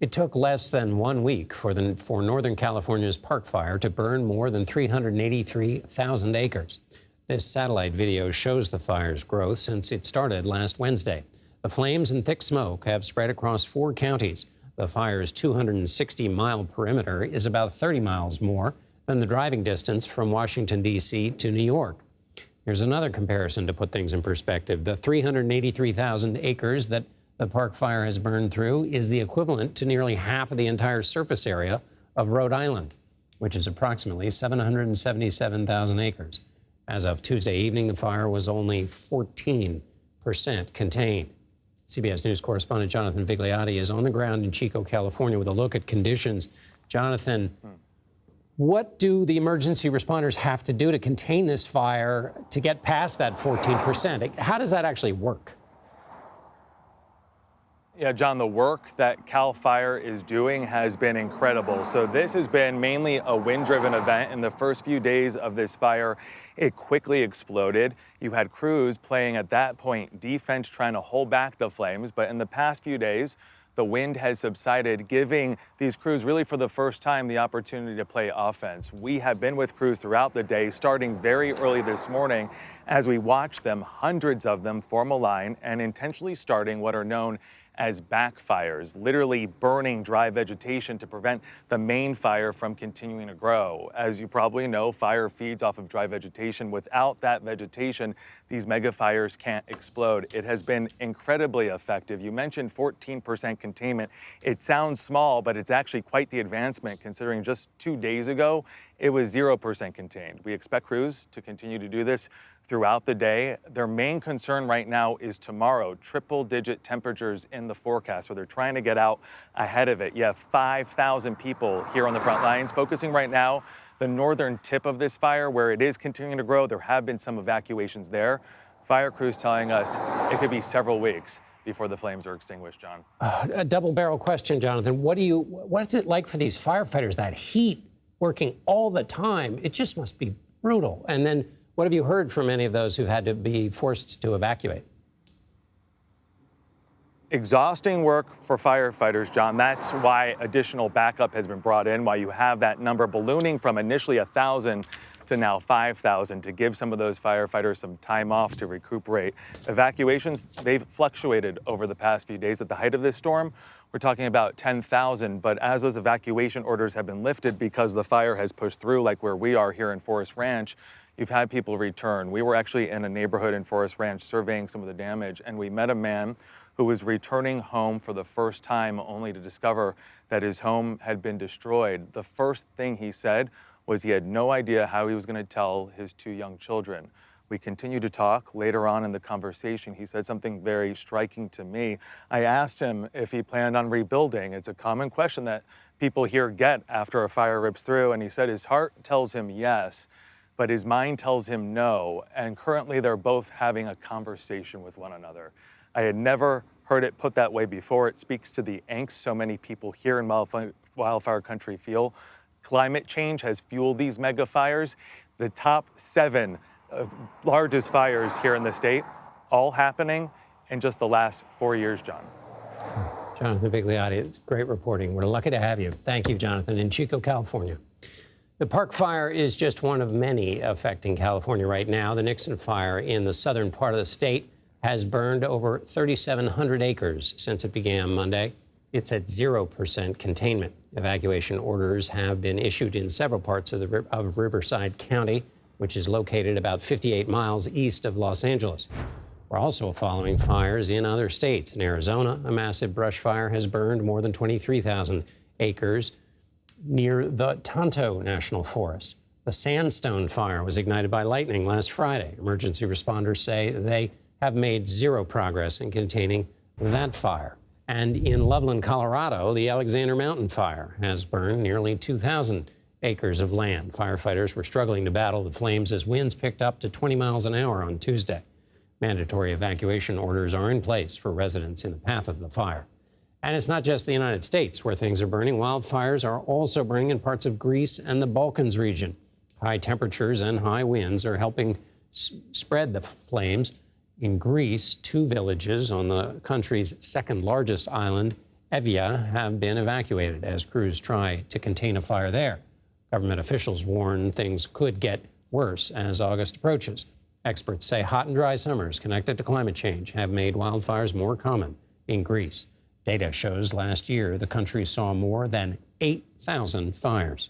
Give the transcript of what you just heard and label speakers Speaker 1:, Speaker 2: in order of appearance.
Speaker 1: It took less than 1 week for Northern California's Park Fire to burn more than 383,000 acres. This satellite video shows the fire's growth since it started last Wednesday. The flames and thick smoke have spread across 4 counties. The fire's 260-mile perimeter is about 30 miles more than the driving distance from Washington, D.C. to New York. Here's another comparison to put things in perspective. The 383,000 acres that the Park Fire has burned through is the equivalent to nearly half of the entire surface area of Rhode Island, which is approximately 777,000 acres. As of Tuesday evening, the fire was only 14% contained. CBS News correspondent Jonathan Vigliotti is on the ground in Chico, California, with a look at conditions. Jonathan, what do the emergency responders have to do to contain this fire to get past that 14%? How does that actually work?
Speaker 2: Yeah, John, the work that CAL FIRE is doing has been incredible. So this has been mainly a wind-driven event. In the first few days of this fire, it quickly exploded. You had crews playing at that point defense, trying to hold back the flames. But in the past few days, the wind has subsided, giving these crews really for the first time the opportunity to play offense. We have been with crews throughout the day, starting very early this morning, as we watch them, hundreds of them, form a line and intentionally starting what are known as backfires, literally burning dry vegetation to prevent the main fire from continuing to grow. As you probably know, fire feeds off of dry vegetation. Without that vegetation, these mega fires can't explode. It has been incredibly effective. You mentioned 14% containment. It sounds small, but it's actually quite the advancement considering just 2 days ago, it was 0% contained. We expect crews to continue to do this throughout the day. Their main concern right now is tomorrow, triple-digit temperatures in the forecast, so they're trying to get out ahead of it. You have 5,000 people here on the front lines, focusing right now the northern tip of this fire, where it is continuing to grow. There have been some evacuations there. Fire crews telling us it could be several weeks before the flames are extinguished, John.
Speaker 1: A double-barrel question, Jonathan. What's it like for these firefighters, that heat working all the time? It just must be brutal. And then what have you heard from any of those who've had to be forced to evacuate?
Speaker 2: Exhausting work for firefighters, John. That's why additional backup has been brought in, why you have that number ballooning from initially 1,000 to now 5,000 to give some of those firefighters some time off to recuperate. Evacuations, they've fluctuated over the past few days. At the height of this storm, we're talking about 10,000, but as those evacuation orders have been lifted because the fire has pushed through, like where we are here in Forest Ranch, you've had people return. We were actually in a neighborhood in Forest Ranch surveying some of the damage, and we met a man who was returning home for the first time only to discover that his home had been destroyed. The first thing he said was he had no idea how he was going to tell his 2 young children. We continued to talk. Later on in the conversation, he said something very striking to me. I asked him if he planned on rebuilding. It's a common question that people here get after a fire rips through, and he said his heart tells him yes, but his mind tells him no, and currently they're both having a conversation with one another. I had never heard it put that way before. It speaks to the angst so many people here in wildfire country feel. Climate change has fueled these mega fires. The top 7 largest fires here in the state, all happening in just the last 4 years, John.
Speaker 1: Jonathan Vigliotti, it's great reporting. We're lucky to have you. Thank you, Jonathan, in Chico, California. The Park Fire is just one of many affecting California right now. The Nixon Fire in the southern part of the state has burned over 3,700 acres since it began Monday. It's at 0% containment. Evacuation orders have been issued in several parts of Riverside County, which is located about 58 miles east of Los Angeles. We're also following fires in other states. In Arizona, a massive brush fire has burned more than 23,000 acres near the Tonto National Forest. The Sandstone Fire was ignited by lightning last Friday. Emergency responders say they have made 0 progress in containing that fire. And in Loveland, Colorado, the Alexander Mountain Fire has burned nearly 2,000 acres of land. Firefighters were struggling to battle the flames as winds picked up to 20 miles an hour on Tuesday. Mandatory evacuation orders are in place for residents in the path of the fire. And it's not just the United States where things are burning. Wildfires are also burning in parts of Greece and the Balkans region. High temperatures and high winds are helping spread the flames. In Greece, 2 villages on the country's second largest island Evia have been evacuated as crews try to contain a fire there. Government officials warn things could get worse as August approaches. Experts say hot and dry summers connected to climate change have made wildfires more common in Greece. Data shows last year the country saw more than 8,000 fires.